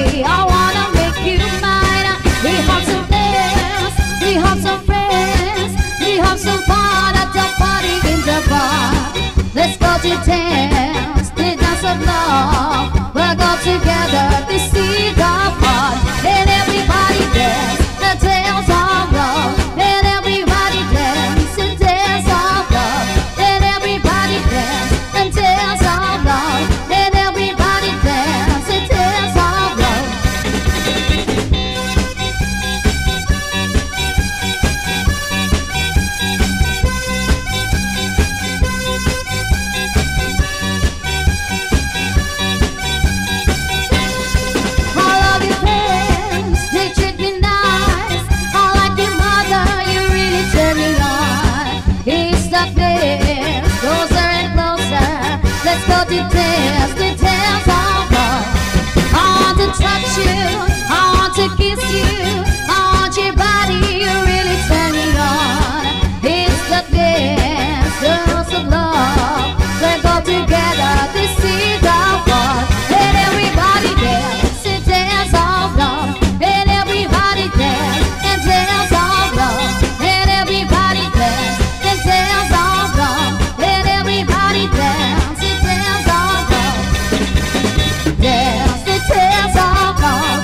baby, I wanna make you mine. We have some dance, we have some friends, we have some fun at the party in the bar. Let's go to dance, the dance of love. We'll go together to see the fun. And everybody dance, the dance of love. And everybody dance, the dance of love. And everybody dance, the dance of love. And everybody dance, the dance of love. All of your friends, they treat me nice. I like your mother, you really turn me on. It's the dance, closer and closer. Let's go to dance, the dance of love. I want to touch you, I want to kiss you. I want your body, you really turn me on. It's the dance, dance of love. Let's go together to see the fun. And everybody dance, the dance of love. And everybody dance, the dance of love. And everybody dance, the dance of love. And everybody dance, the dance of love. Dance, the dance of love.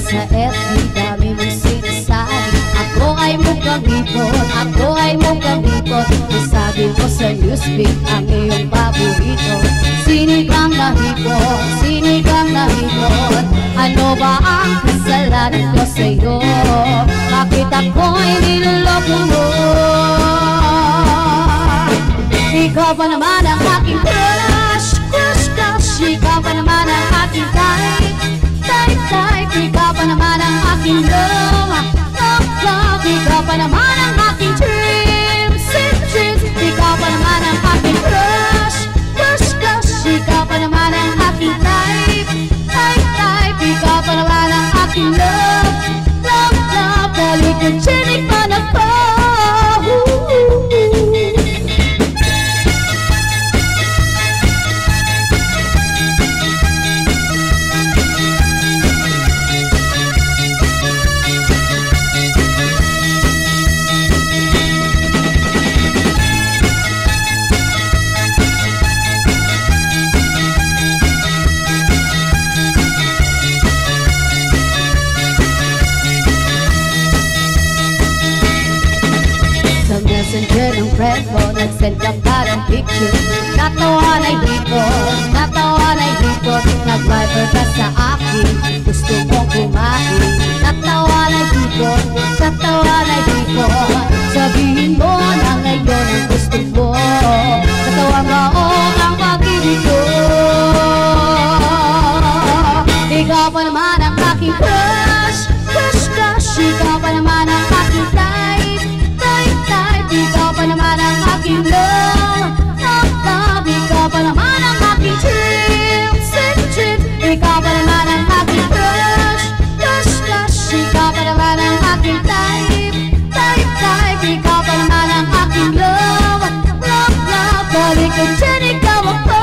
sa FB, dami mong sinasabi. Ako ay mukhang hipon, ako ay mukhang hipon. Nasabi mo sa newsfeed ang iyong paborito. Sinigang na hipon, sinigang na hipon. Ano ba ang kasalanan ko sa'yo? Bakit ako'y niloloko mo? Ikaw pa naman ang aking crush, crush, crush. Ikaw pa naman ang aking type, type, type. Ikaw pa naman ang aking love, love, love. Ikaw pa naman ang aking dreams, dreams. Ikaw pa naman ang aking crush, crush, crush. Ikaw pa naman ang aking type, type, type. Ikaw pa naman ang aking love, love, love. Balik ang chinik pa na po. Messenger ng friend mo, nag-send ka pa ng picture. Natawa na'y hipon, natawa na'y hipon. Nag-viber ka sa akin, gusto mong kumain. Natawa na'y hipon, natawa na'y hipon. Sabihin mo na ngayon ang gusto mo. Natawa ba o ang pag-ibig ko? Ikaw pa naman ang aking crush, crush, crush. Ikaw pa naman ang aking type, type, type. Ikaw pa naman ang aking love, love, love. Ikaw pa naman ang aking dream, dream. Ikaw pa naman ang aking crush, crush, crush. Ikaw pa naman ang aking type, type, type. Ikaw pa naman ang aking love, love, love. Balik ko dyan, ikaw ako.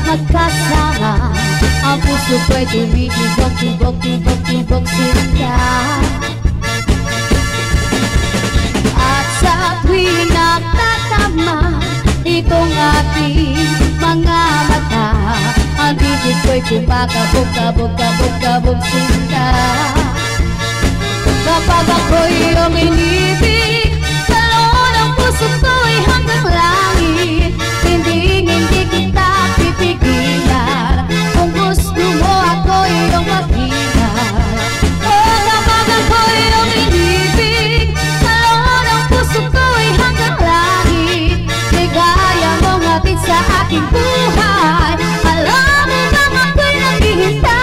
Magkasama, ang puso ko'y tumitibok, tibok, tibok, tibok sila. At sa tuwing nagtatama itong ating mga mata, ang bibig ko'y kumakabog, kabog, kabog, kabog sila. Kapag ako'y iyong inibig, sa loob ng puso ko'y hanggang langit. Hindi kita pipigilan, kung gusto mo ako iyong makita. Oh, kapag ako'y iyong inibig, sa loob ng puso ko'y hanggang langit. Ligaya mong hatid sa aking buhay, alam mo bang ako'y naghihintay.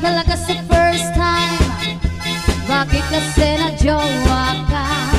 Kala ka sa first time, bakit kasi na-jowa ka?